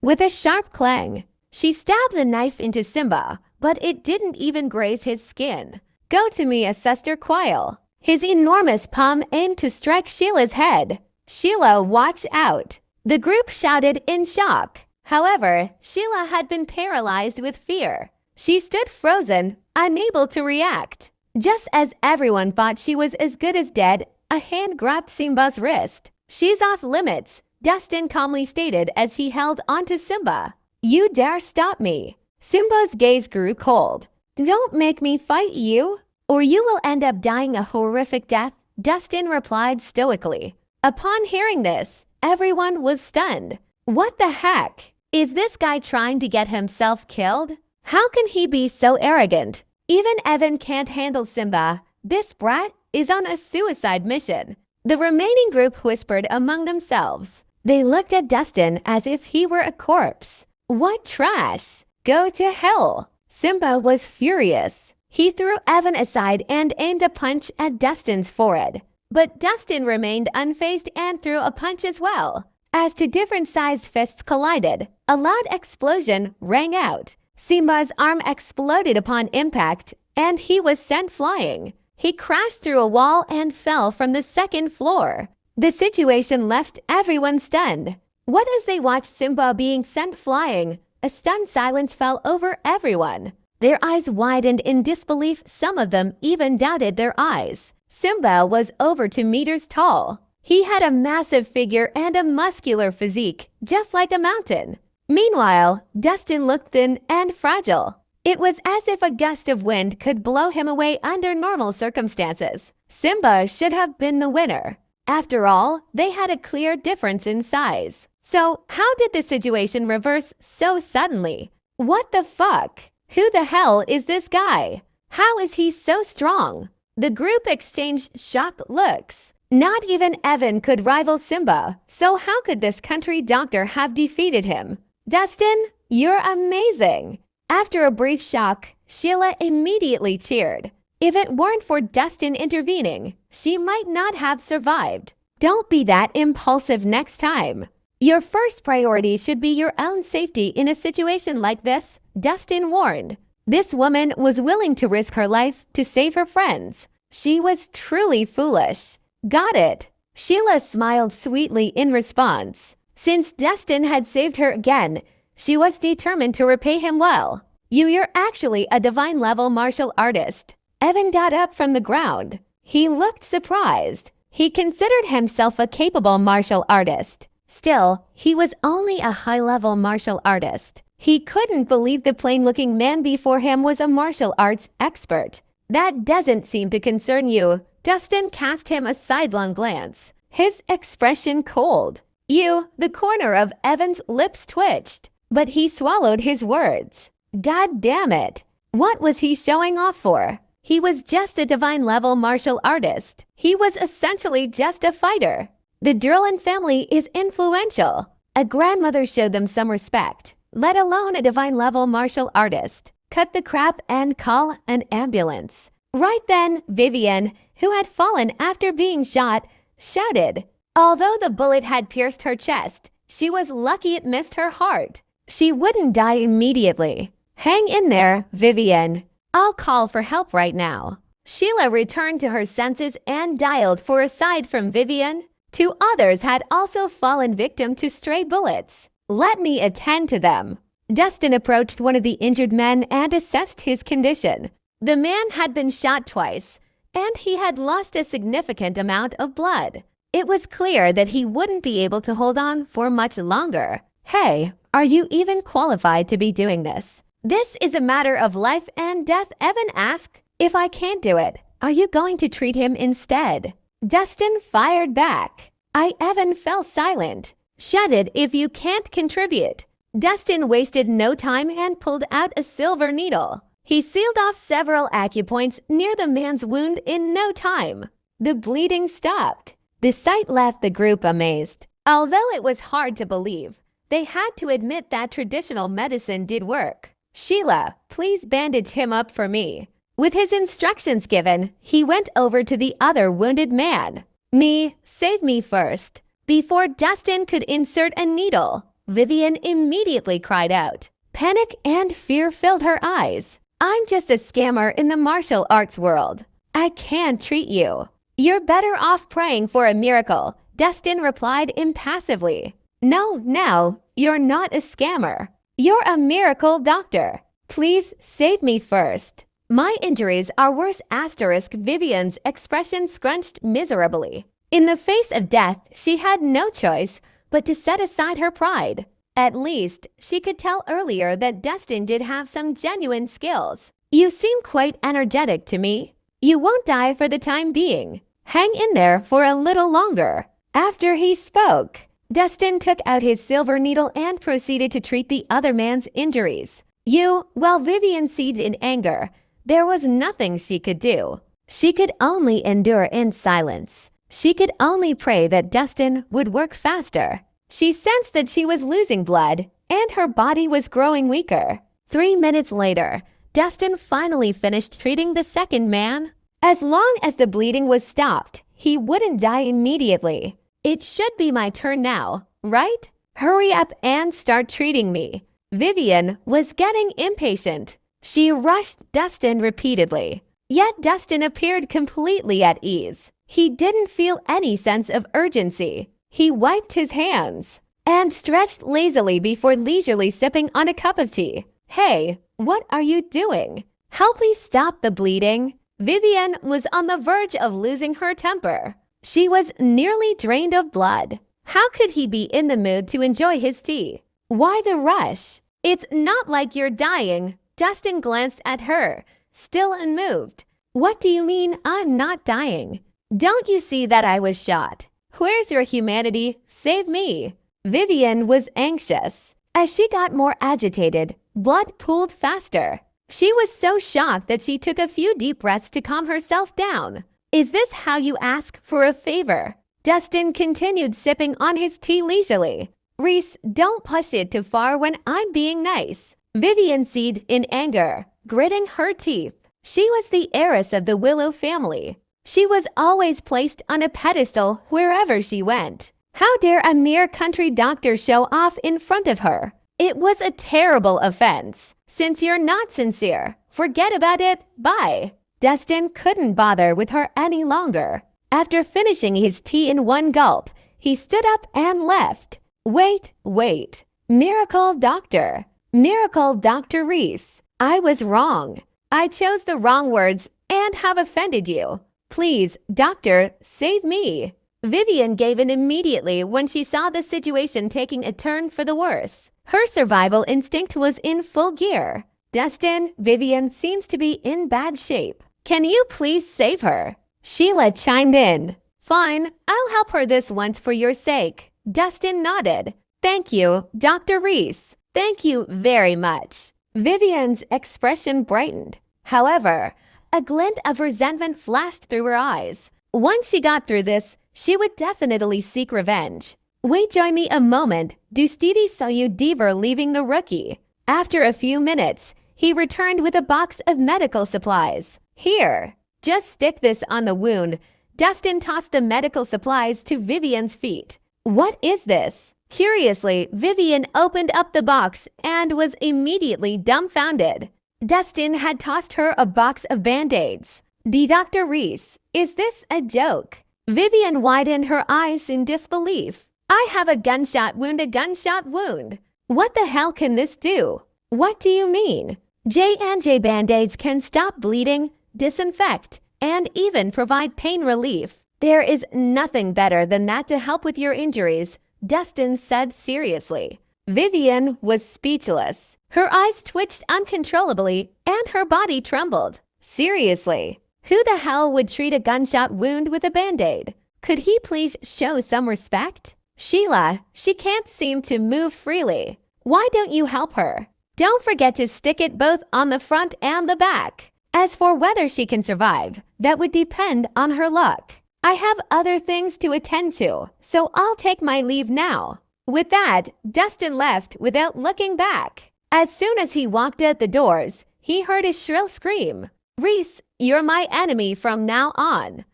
With a sharp clang, she stabbed the knife into Simba, but it didn't even graze his skin. Go to me, Assessor Quail. His enormous palm aimed to strike Sheila's head. Sheila, watch out! The group shouted in shock. However, Sheila had been paralyzed with fear. She stood frozen, unable to react. Just as everyone thought she was as good as dead, a hand grabbed Simba's wrist. She's off limits, Dustin calmly stated as he held onto Simba. You dare stop me. Simba's gaze grew cold. Don't make me fight you, or you will end up dying a horrific death, Dustin replied stoically. Upon hearing this, everyone was stunned. What the heck? Is this guy trying to get himself killed? How can he be so arrogant? Even Evan can't handle Simba. This brat is on a suicide mission. The remaining group whispered among themselves. They looked at Dustin as if he were a corpse. What trash! Go to hell! Simba was furious. He threw Evan aside and aimed a punch at Dustin's forehead. But Dustin remained unfazed and threw a punch as well. As two different-sized fists collided, a loud explosion rang out. Simba's arm exploded upon impact, and he was sent flying. He crashed through a wall and fell from the second floor. The situation left everyone stunned. What as they watched Simba being sent flying, a stunned silence fell over everyone. Their eyes widened in disbelief. Some of them even doubted their eyes. Simba was over 2 meters tall. He had a massive figure and a muscular physique, just like a mountain. Meanwhile, Dustin looked thin and fragile. It was as if a gust of wind could blow him away under normal circumstances. Simba should have been the winner. After all, they had a clear difference in size. So, how did the situation reverse so suddenly? What the fuck? Who the hell is this guy? How is he so strong? The group exchanged shocked looks. Not even Evan could rival Simba, so how could this country doctor have defeated him? Dustin, you're amazing! After a brief shock, Sheila immediately cheered. If it weren't for Dustin intervening, she might not have survived. Don't be that impulsive next time. Your first priority should be your own safety in a situation like this, Dustin warned. This woman was willing to risk her life to save her friends. She was truly foolish. Got it. Sheila smiled sweetly in response. Since Dustin had saved her again, she was determined to repay him well. You're actually a divine-level martial artist. Evan got up from the ground. He looked surprised. He considered himself a capable martial artist. Still, he was only a high-level martial artist. He couldn't believe the plain-looking man before him was a martial arts expert. That doesn't seem to concern you. Dustin cast him a sidelong glance, his expression cold. The corner of Evan's lips twitched, but he swallowed his words. God damn it. What was he showing off for? He was just a divine-level martial artist. He was essentially just a fighter. The Durlan family is influential. A grandmother showed them some respect, let alone a divine-level martial artist. Cut the crap and call an ambulance. Right then, Vivian, who had fallen after being shot, shouted. Although the bullet had pierced her chest, she was lucky it missed her heart. She wouldn't die immediately. Hang in there, Vivian. I'll call for help right now. Sheila returned to her senses and dialed for a side from Vivian. 2 others had also fallen victim to stray bullets. Let me attend to them. Dustin approached one of the injured men and assessed his condition. The man had been shot twice, and he had lost a significant amount of blood. It was clear that he wouldn't be able to hold on for much longer. Hey, are you even qualified to be doing this? This is a matter of life and death, Evan asked. If I can't do it, are you going to treat him instead? Dustin fired back. Evan fell silent. Shut it if you can't contribute. Dustin wasted no time and pulled out a silver needle. He sealed off several acupoints near the man's wound in no time. The bleeding stopped. The sight left the group amazed. Although it was hard to believe, they had to admit that traditional medicine did work. Sheila, please bandage him up for me. With his instructions given, he went over to the other wounded man. Save me first. Before Dustin could insert a needle, Vivian immediately cried out. Panic and fear filled her eyes. I'm just a scammer in the martial arts world. I can't treat you. You're better off praying for a miracle, Destin replied impassively. No, you're not a scammer. You're a miracle doctor. Please save me first. My injuries are worse. Vivian's expression scrunched miserably. In the face of death, she had no choice but to set aside her pride. At least, she could tell earlier that Destin did have some genuine skills. You seem quite energetic to me. You won't die for the time being. Hang in there for a little longer. After he spoke, Destin took out his silver needle and proceeded to treat the other man's injuries. While Vivian seethed in anger, there was nothing she could do. She could only endure in silence. She could only pray that Destin would work faster. She sensed that she was losing blood, and her body was growing weaker. 3 minutes later, Destin finally finished treating the second man. As long as the bleeding was stopped, he wouldn't die immediately. It should be my turn now, right? Hurry up and start treating me. Vivian was getting impatient. She rushed Destin repeatedly. Yet Destin appeared completely at ease. He didn't feel any sense of urgency. He wiped his hands and stretched lazily before leisurely sipping on a cup of tea. Hey, what are you doing? Help me stop the bleeding. Vivian was on the verge of losing her temper. She was nearly drained of blood. How could he be in the mood to enjoy his tea? Why the rush? It's not like you're dying. Destin glanced at her, still unmoved. What do you mean I'm not dying? Don't you see that I was shot? Where's your humanity? Save me. Vivian was anxious. As she got more agitated, blood pooled faster. She was so shocked that she took a few deep breaths to calm herself down. Is this how you ask for a favor? Destin continued sipping on his tea leisurely. Reese, don't push it too far when I'm being nice. Vivian seethed in anger, gritting her teeth. She was the heiress of the Willow family. She was always placed on a pedestal wherever she went. How dare a mere country doctor show off in front of her? It was a terrible offense. Since you're not sincere, forget about it. Bye. Destin couldn't bother with her any longer. After finishing his tea in one gulp, he stood up and left. Wait. Miracle Doctor Reese. I was wrong. I chose the wrong words and have offended you. Please, doctor, save me. Vivian gave in immediately when she saw the situation taking a turn for the worse. Her survival instinct was in full gear. Destin, Vivian seems to be in bad shape. Can you please save her? Sheila chimed in. Fine, I'll help her this once for your sake. Destin nodded. Thank you, Dr. Reese. Thank you very much. Vivian's expression brightened. However, a glint of resentment flashed through her eyes. Once she got through this, she would definitely seek revenge. Wait, join me a moment. Dustidi saw you Deaver leaving the rookie. After a few minutes, he returned with a box of medical supplies. Here, just stick this on the wound. Destin tossed the medical supplies to Vivian's feet. What is this? Curiously, Vivian opened up the box and was immediately dumbfounded. Destin had tossed her a box of Band-Aids. Dr. Reese, is this a joke? Vivian widened her eyes in disbelief. I have a gunshot wound. What the hell can this do? What do you mean? J&J Band-Aids can stop bleeding, disinfect, and even provide pain relief. There is nothing better than that to help with your injuries, Destin said seriously. Vivian was speechless. Her eyes twitched uncontrollably and her body trembled. Seriously, who the hell would treat a gunshot wound with a Band-Aid? Could he please show some respect? Sheila, she can't seem to move freely. Why don't you help her? Don't forget to stick it both on the front and the back. As for whether she can survive, that would depend on her luck. I have other things to attend to, so I'll take my leave now. With that, Destin left without looking back. As soon as he walked out the doors, he heard a shrill scream. Reese, you're my enemy from now on.